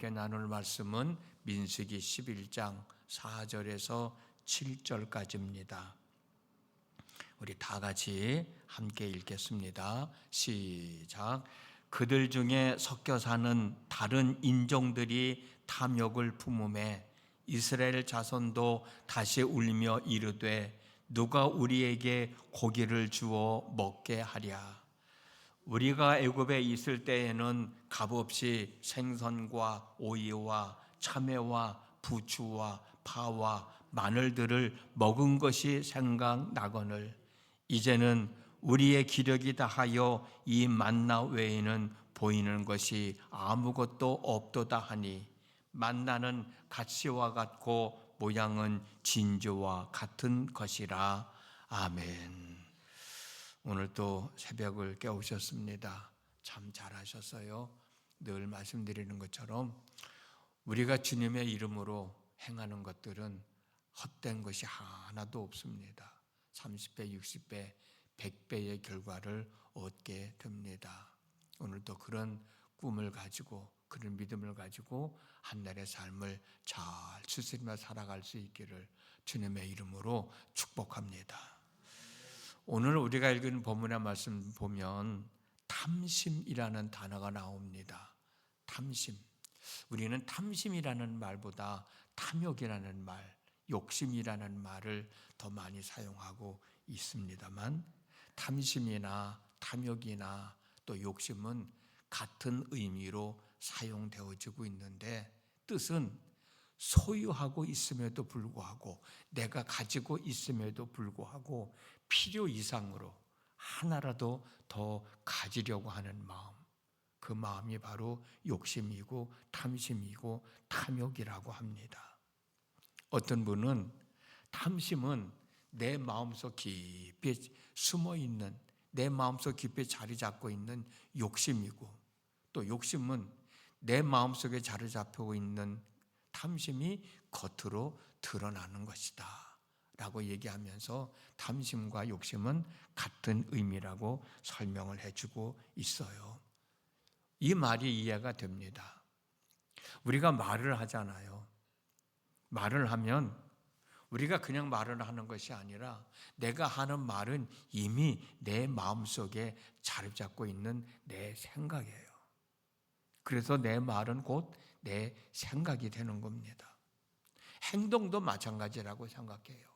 함께 나눌 말씀은 민수기 11장 4절에서 7절까지입니다. 우리 다 같이 함께 읽겠습니다. 시작. 그들 중에 섞여 사는 다른 인종들이 탐욕을 품음에 이스라엘 자손도 다시 울며 이르되 누가 우리에게 고기를 주어 먹게 하랴. 우리가 애굽에 있을 때에는 값없이 생선과 오이와 참외와 부추와 파와 마늘들을 먹은 것이 생각나거늘 이제는 우리의 기력이 다하여 이 만나 외에는 보이는 것이 아무것도 없도다 하니 만나는 갓씨와 같고 모양은 진주와 같은 것이라. 아멘. 오늘 또 새벽을 깨우셨습니다. 참 잘하셨어요. 늘 말씀드리는 것처럼 우리가 주님의 이름으로 행하는 것들은 헛된 것이 하나도 없습니다. 30배, 60배, 100배의 결과를 얻게 됩니다. 오늘도 그런 꿈을 가지고 그런 믿음을 가지고 한날의 삶을 잘 추스리며 살아갈 수 있기를 주님의 이름으로 축복합니다. 오늘 우리가 읽은 본문의 말씀 보면 탐심이라는 단어가 나옵니다. 탐심. 우리는 탐심이라는 말보다 탐욕이라는 말, 욕심이라는 말을 더 많이 사용하고 있습니다만 탐심이나 탐욕이나 또 욕심은 같은 의미로 사용되어지고 있는데 뜻은 소유하고 있음에도 불구하고 내가 가지고 있음에도 불구하고 필요 이상으로 하나라도 더 가지려고 하는 마음, 그 마음이 바로 욕심이고 탐심이고 탐욕이라고 합니다. 어떤 분은 탐심은 내 마음속 깊이 숨어있는, 내 마음속 깊이 자리 잡고 있는 욕심이고 또 욕심은 내 마음속에 자리 잡히고 있는 탐심이 겉으로 드러나는 것이다 라고 얘기하면서 탐심과 욕심은 같은 의미라고 설명을 해주고 있어요. 이 말이 이해가 됩니다. 우리가 말을 하잖아요. 말을 하면 우리가 그냥 말을 하는 것이 아니라 내가 하는 말은 이미 내 마음속에 자리 잡고 있는 내 생각이에요. 그래서 내 말은 곧 내 생각이 되는 겁니다. 행동도 마찬가지라고 생각해요.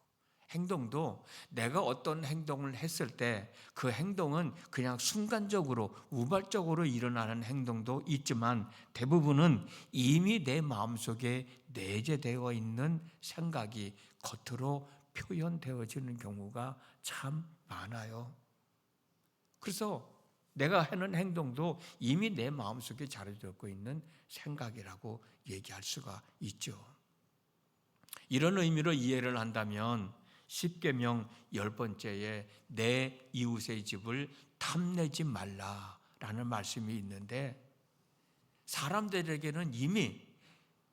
행동도 내가 어떤 행동을 했을 때 그 행동은 그냥 순간적으로 우발적으로 일어나는 행동도 있지만 대부분은 이미 내 마음속에 내재되어 있는 생각이 겉으로 표현되어지는 경우가 참 많아요. 그래서 내가 하는 행동도 이미 내 마음속에 자리 잡고 있는 생각이라고 얘기할 수가 있죠. 이런 의미로 이해를 한다면 10계명 10번째에 내 이웃의 집을 탐내지 말라라는 말씀이 있는데 사람들에게는 이미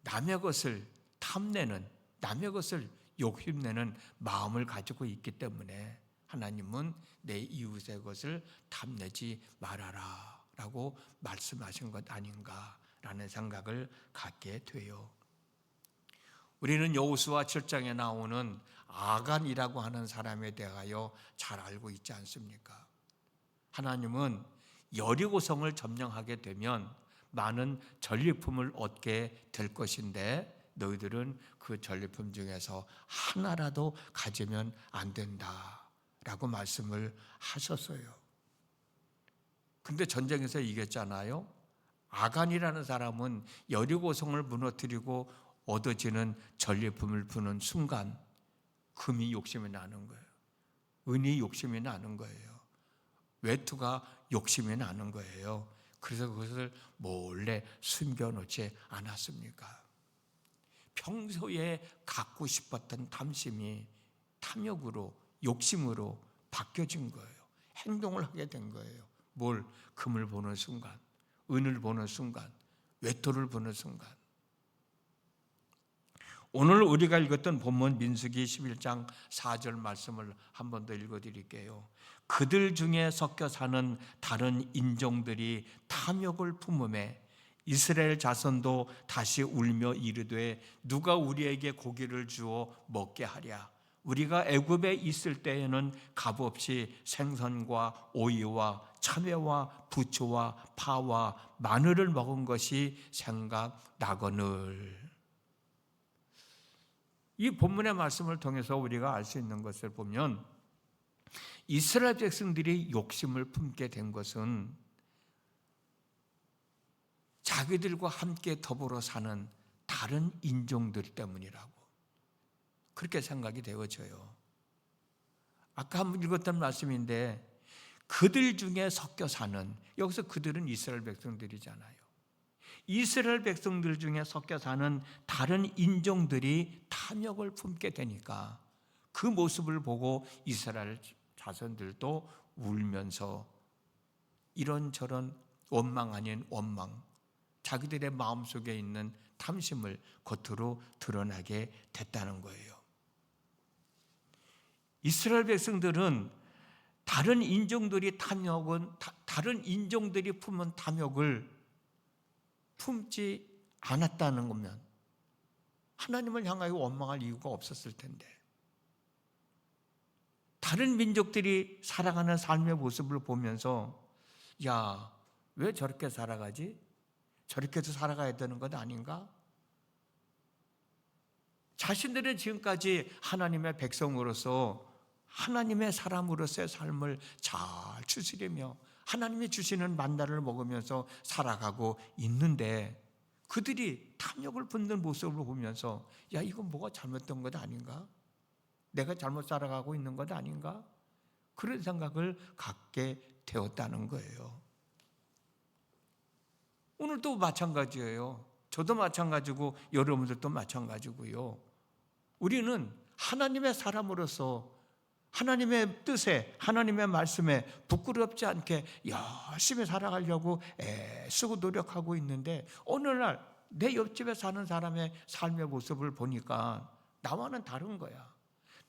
남의 것을 탐내는, 남의 것을 욕심내는 마음을 가지고 있기 때문에 하나님은 내 이웃의 것을 탐내지 말아라 라고 말씀하신 것 아닌가라는 생각을 갖게 돼요. 우리는 여호수아 7장에 나오는 아간이라고 하는 사람에 대하여 잘 알고 있지 않습니까? 하나님은 여리고성을 점령하게 되면 많은 전리품을 얻게 될 것인데 너희들은 그 전리품 중에서 하나라도 가지면 안 된다라고 말씀을 하셨어요. 근데 전쟁에서 이겼잖아요. 아간이라는 사람은 여리고성을 무너뜨리고 얻어지는 전리품을 부는 순간 금이 욕심이 나는 거예요. 은이 욕심이 나는 거예요. 외투가 욕심이 나는 거예요. 그래서 그것을 몰래 숨겨놓지 않았습니까? 평소에 갖고 싶었던 탐심이 탐욕으로, 욕심으로 바뀌어진 거예요. 행동을 하게 된 거예요. 뭘? 금을 보는 순간, 은을 보는 순간, 외투를 보는 순간. 오늘 우리가 읽었던 본문 민수기 11장 4절 말씀을 한 번 더 읽어드릴게요. 그들 중에 섞여 사는 다른 인종들이 탐욕을 품음에 이스라엘 자손도 다시 울며 이르되 누가 우리에게 고기를 주어 먹게 하랴. 우리가 애굽에 있을 때에는 값없이 생선과 오이와 참외와 부초와 파와 마늘을 먹은 것이 생각나거늘. 이 본문의 말씀을 통해서 우리가 알 수 있는 것을 보면 이스라엘 백성들이 욕심을 품게 된 것은 자기들과 함께 더불어 사는 다른 인종들 때문이라고 그렇게 생각이 되어져요. 아까 한번 읽었던 말씀인데 그들 중에 섞여 사는, 여기서 그들은 이스라엘 백성들이잖아요. 이스라엘 백성들 중에 섞여 사는 다른 인종들이 탐욕을 품게 되니까 그 모습을 보고 이스라엘 자손들도 울면서 이런저런 원망 아닌 원망, 자기들의 마음속에 있는 탐심을 겉으로 드러나게 됐다는 거예요. 이스라엘 백성들은 다른 인종들이 품은 탐욕을 품지 않았다는 거면 하나님을 향하여 원망할 이유가 없었을 텐데, 다른 민족들이 살아가는 삶의 모습을 보면서 야, 왜 저렇게 살아가지? 저렇게도 살아가야 되는 것 아닌가? 자신들은 지금까지 하나님의 백성으로서 하나님의 사람으로서의 삶을 잘 추스리며 하나님이 주시는 만나를 먹으면서 살아가고 있는데 그들이 탐욕을 품는 모습을 보면서 야, 이건 뭐가 잘못된 것 아닌가? 내가 잘못 살아가고 있는 것 아닌가? 그런 생각을 갖게 되었다는 거예요. 오늘도 마찬가지예요. 저도 마찬가지고 여러분들도 마찬가지고요. 우리는 하나님의 사람으로서 하나님의 뜻에, 하나님의 말씀에 부끄럽지 않게 열심히 살아가려고 애쓰고 노력하고 있는데 어느 날 내 옆집에 사는 사람의 삶의 모습을 보니까 나와는 다른 거야.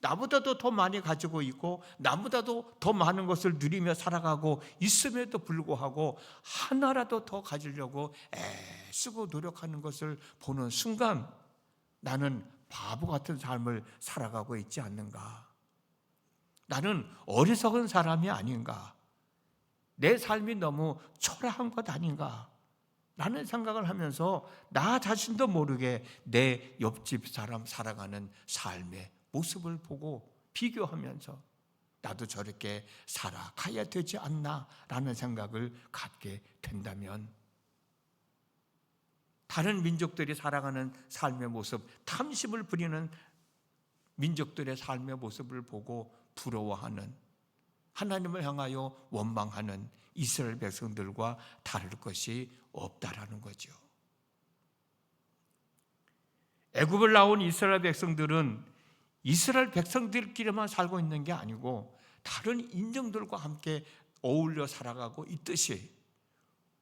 나보다도 더 많이 가지고 있고 나보다도 더 많은 것을 누리며 살아가고 있음에도 불구하고 하나라도 더 가지려고 애쓰고 노력하는 것을 보는 순간 나는 바보 같은 삶을 살아가고 있지 않는가? 나는 어리석은 사람이 아닌가? 내 삶이 너무 초라한 것 아닌가? 라는 생각을 하면서 나 자신도 모르게 내 옆집 사람 살아가는 삶의 모습을 보고 비교하면서 나도 저렇게 살아가야 되지 않나? 라는 생각을 갖게 된다면 다른 민족들이 살아가는 삶의 모습, 탐심을 부리는 민족들의 삶의 모습을 보고 부러워하는, 하나님을 향하여 원망하는 이스라엘 백성들과 다를 것이 없다라는 거죠. 애굽을 나온 이스라엘 백성들은 이스라엘 백성들끼리만 살고 있는 게 아니고 다른 인종들과 함께 어울려 살아가고 있듯이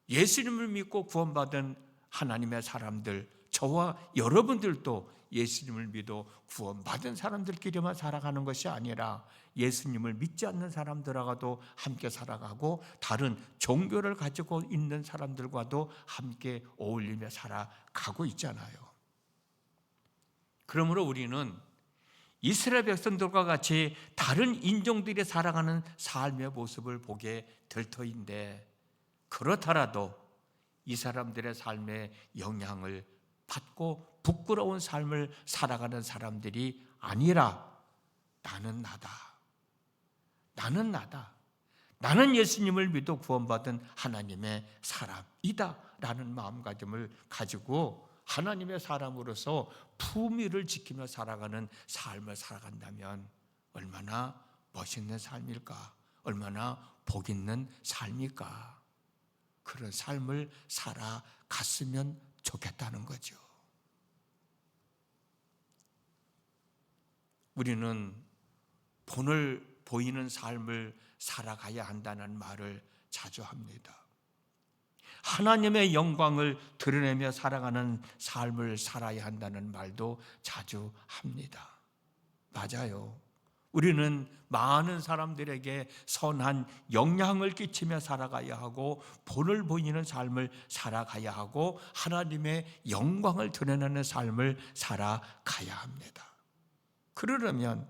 예수님을 믿고 구원받은 하나님의 사람들, 저와 여러분들도 예수님을 믿어 구원받은 사람들끼리만 살아가는 것이 아니라 예수님을 믿지 않는 사람들하고도 함께 살아가고 다른 종교를 가지고 있는 사람들과도 함께 어울리며 살아가고 있잖아요. 그러므로 우리는 이스라엘 백성들과 같이 다른 인종들이 살아가는 삶의 모습을 보게 될 터인데 그렇더라도 이 사람들의 삶에 영향을 받고 부끄러운 삶을 살아가는 사람들이 아니라 나는 나다. 나는 나다. 나는 예수님을 믿어 구원받은 하나님의 사람이다 라는 마음가짐을 가지고 하나님의 사람으로서 품위를 지키며 살아가는 삶을 살아간다면 얼마나 멋있는 삶일까? 얼마나 복 있는 삶일까? 그런 삶을 살아갔으면 좋겠다는 거죠. 우리는 본을 보이는 삶을 살아가야 한다는 말을 자주 합니다. 하나님의 영광을 드러내며 살아가는 삶을 살아야 한다는 말도 자주 합니다. 맞아요. 우리는 많은 사람들에게 선한 영향을 끼치며 살아가야 하고 본을 보이는 삶을 살아가야 하고 하나님의 영광을 드러내는 삶을 살아가야 합니다. 그러려면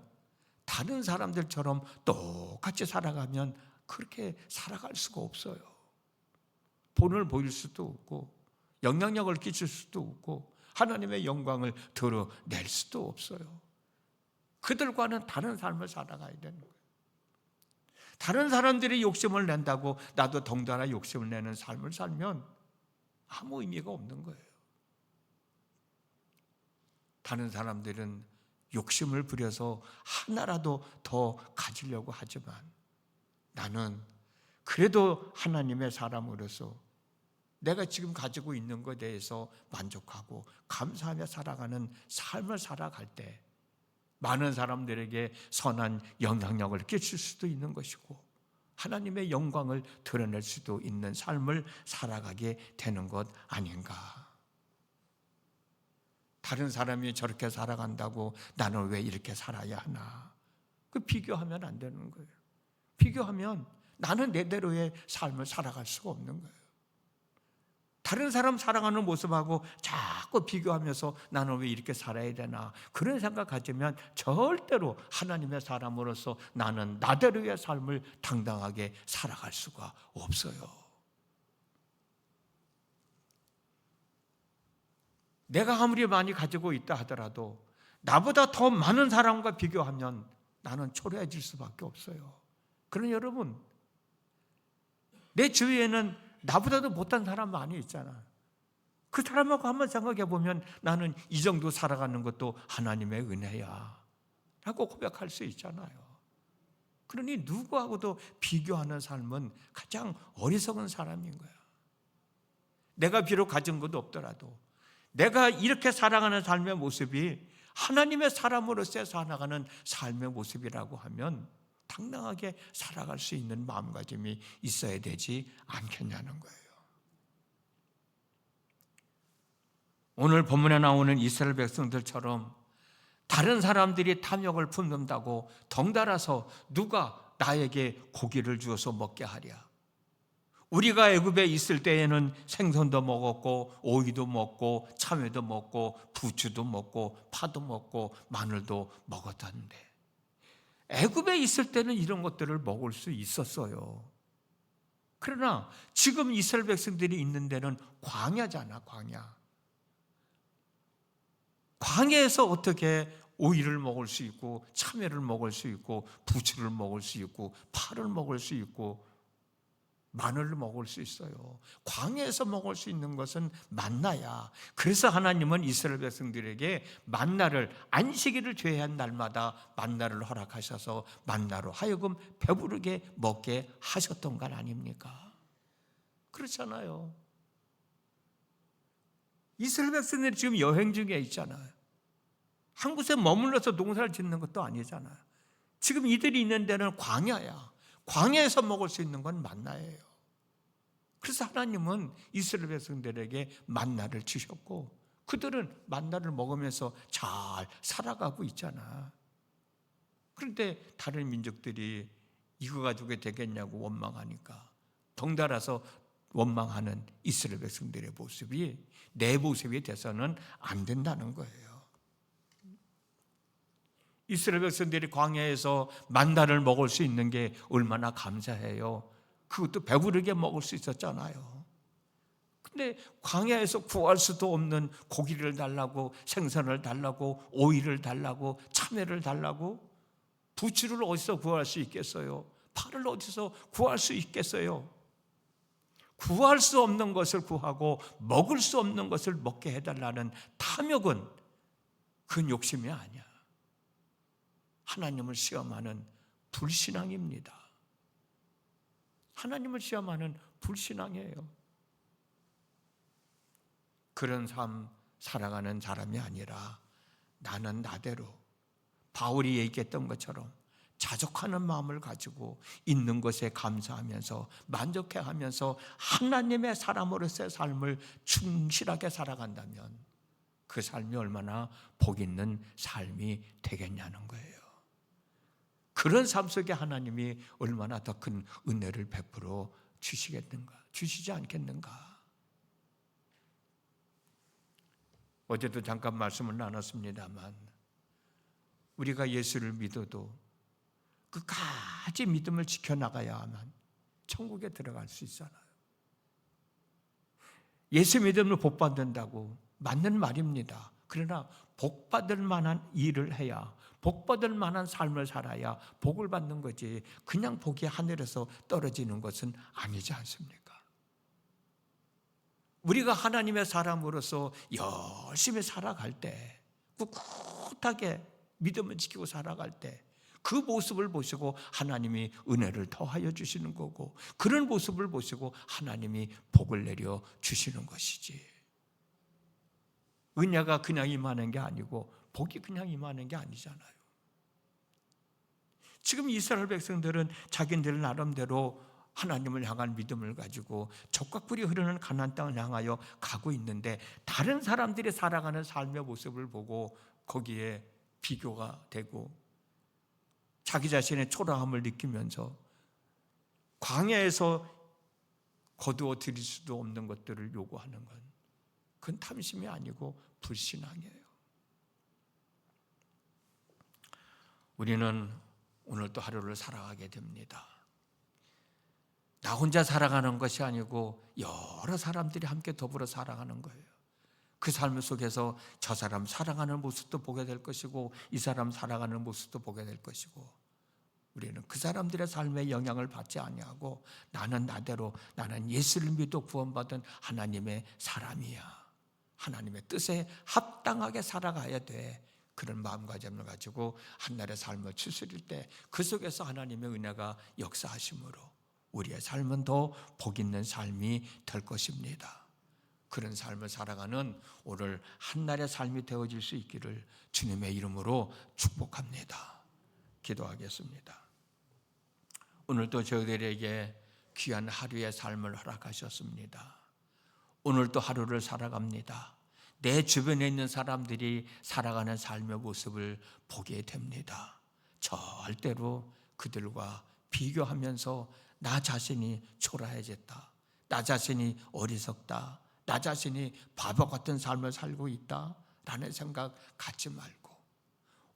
다른 사람들처럼 똑같이 살아가면 그렇게 살아갈 수가 없어요. 본을 보일 수도 없고 영향력을 끼칠 수도 없고 하나님의 영광을 드러낼 수도 없어요. 그들과는 다른 삶을 살아가야 되는 거예요. 다른 사람들이 욕심을 낸다고 나도 덩달아 욕심을 내는 삶을 살면 아무 의미가 없는 거예요. 다른 사람들은 욕심을 부려서 하나라도 더 가지려고 하지만 나는 그래도 하나님의 사람으로서 내가 지금 가지고 있는 것에 대해서 만족하고 감사하며 살아가는 삶을 살아갈 때 많은 사람들에게 선한 영향력을 끼칠 수도 있는 것이고 하나님의 영광을 드러낼 수도 있는 삶을 살아가게 되는 것 아닌가. 다른 사람이 저렇게 살아간다고 나는 왜 이렇게 살아야 하나. 그 비교하면 안 되는 거예요. 비교하면 나는 내대로의 삶을 살아갈 수가 없는 거예요. 다른 사람 살아가는 모습하고 자꾸 비교하면서 나는 왜 이렇게 살아야 되나 그런 생각 가지면 절대로 하나님의 사람으로서 나는 나대로의 삶을 당당하게 살아갈 수가 없어요. 내가 아무리 많이 가지고 있다 하더라도 나보다 더 많은 사람과 비교하면 나는 초라해질 수밖에 없어요. 그러나 여러분, 내 주위에는 나보다도 못한 사람 많이 있잖아. 그 사람하고 한번 생각해 보면 나는 이 정도 살아가는 것도 하나님의 은혜야 라고 고백할 수 있잖아요. 그러니 누구하고도 비교하는 삶은 가장 어리석은 사람인 거야. 내가 비록 가진 것도 없더라도 내가 이렇게 살아가는 삶의 모습이 하나님의 사람으로서 살아가는 삶의 모습이라고 하면 당당하게 살아갈 수 있는 마음가짐이 있어야 되지 않겠냐는 거예요. 오늘 본문에 나오는 이스라엘 백성들처럼 다른 사람들이 탐욕을 품는다고 덩달아서 누가 나에게 고기를 주어서 먹게 하랴. 우리가 애굽에 있을 때에는 생선도 먹었고 오이도 먹고 참외도 먹고 부추도 먹고 파도 먹고 마늘도 먹었던데 애굽에 있을 때는 이런 것들을 먹을 수 있었어요. 그러나 지금 이스라엘 백성들이 있는 데는 광야잖아, 광야. 광야에서 어떻게 오이를 먹을 수 있고 참외를 먹을 수 있고 부추를 먹을 수 있고 파를 먹을 수 있고 마늘을 먹을 수 있어요. 광야에서 먹을 수 있는 것은 만나야. 그래서 하나님은 이스라엘 백성들에게 만나를 안식일을 제한 날마다 만나를 허락하셔서 만나로 하여금 배부르게 먹게 하셨던 것 아닙니까? 그렇잖아요. 이스라엘 백성들이 지금 여행 중에 있잖아요. 한 곳에 머물러서 농사를 짓는 것도 아니잖아요. 지금 이들이 있는 데는 광야야. 광야에서 먹을 수 있는 건 만나예요. 그래서 하나님은 이스라엘 백성들에게 만나를 주셨고 그들은 만나를 먹으면서 잘 살아가고 있잖아. 그런데 다른 민족들이 이거 가지고 되겠냐고 원망하니까 덩달아서 원망하는 이스라엘 백성들의 모습이 내 모습이 돼서는 안 된다는 거예요. 이스라엘 백성들이 광야에서 만나를 먹을 수 있는 게 얼마나 감사해요. 그것도 배부르게 먹을 수 있었잖아요. 근데 광야에서 구할 수도 없는 고기를 달라고 생선을 달라고 오이를 달라고 참외를 달라고 부추를 어디서 구할 수 있겠어요? 파를 어디서 구할 수 있겠어요? 구할 수 없는 것을 구하고 먹을 수 없는 것을 먹게 해달라는 탐욕은 그건 욕심이 아니야. 하나님을 시험하는 불신앙입니다. 하나님을 시험하는 불신앙이에요. 그런 삶 살아가는 사람이 아니라 나는 나대로 바울이 얘기했던 것처럼 자족하는 마음을 가지고 있는 것에 감사하면서 만족해하면서 하나님의 사람으로서의 삶을 충실하게 살아간다면 그 삶이 얼마나 복 있는 삶이 되겠냐는 거예요. 그런 삶 속에 하나님이 얼마나 더 큰 은혜를 베풀어 주시겠는가, 주시지 않겠는가. 어제도 잠깐 말씀을 나눴습니다만 우리가 예수를 믿어도 끝까지 믿음을 지켜나가야만 천국에 들어갈 수 있잖아요. 예수 믿음을 복 받는다고 맞는 말입니다. 그러나 복 받을 만한 일을 해야, 복 받을 만한 삶을 살아야 복을 받는 거지, 그냥 복이 하늘에서 떨어지는 것은 아니지 않습니까? 우리가 하나님의 사람으로서 열심히 살아갈 때, 꿋꿋하게 믿음을 지키고 살아갈 때 그 모습을 보시고 하나님이 은혜를 더하여 주시는 거고, 그런 모습을 보시고 하나님이 복을 내려 주시는 것이지, 은혜가 그냥 임하는 게 아니고 복이 그냥 임하는 게 아니잖아요. 지금 이스라엘 백성들은 자기들 나름대로 하나님을 향한 믿음을 가지고 젖과 꿀이 흐르는 가나안 땅을 향하여 가고 있는데, 다른 사람들이 살아가는 삶의 모습을 보고 거기에 비교가 되고 자기 자신의 초라함을 느끼면서 광야에서 거두어 드릴 수도 없는 것들을 요구하는 건, 그건 탐심이 아니고 불신앙이에요. 우리는 오늘 또 하루를 살아가게 됩니다. 나 혼자 살아가는 것이 아니고 여러 사람들이 함께 더불어 살아가는 거예요. 그 삶 속에서 저 사람 살아가는 모습도 보게 될 것이고 이 사람 살아가는 모습도 보게 될 것이고, 우리는 그 사람들의 삶에 영향을 받지 아니하고 나는 나대로, 나는 예수를 믿어 구원받은 하나님의 사람이야, 하나님의 뜻에 합당하게 살아가야 돼, 그런 마음가짐을 가지고 한날의 삶을 추스릴 때 그 속에서 하나님의 은혜가 역사하심으로 우리의 삶은 더 복 있는 삶이 될 것입니다. 그런 삶을 살아가는 오늘 한날의 삶이 되어질 수 있기를 주님의 이름으로 축복합니다. 기도하겠습니다. 오늘도 저희들에게 귀한 하루의 삶을 허락하셨습니다. 오늘도 하루를 살아갑니다. 내 주변에 있는 사람들이 살아가는 삶의 모습을 보게 됩니다. 절대로 그들과 비교하면서 나 자신이 초라해졌다, 나 자신이 어리석다, 나 자신이 바보 같은 삶을 살고 있다 라는 생각 갖지 말고,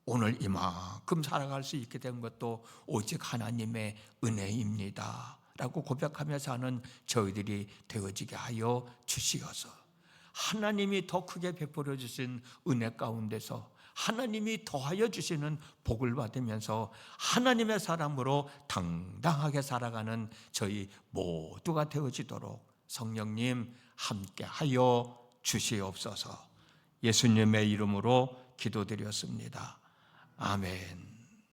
오늘 이만큼 살아갈 수 있게 된 것도 오직 하나님의 은혜입니다 라고 고백하며 사는 저희들이 되어지게 하여 주시어서, 하나님이 더 크게 베풀어 주신 은혜 가운데서 하나님이 더하여 주시는 복을 받으면서 하나님의 사람으로 당당하게 살아가는 저희 모두가 되어지도록 성령님 함께하여 주시옵소서. 예수님의 이름으로 기도드렸습니다. 아멘.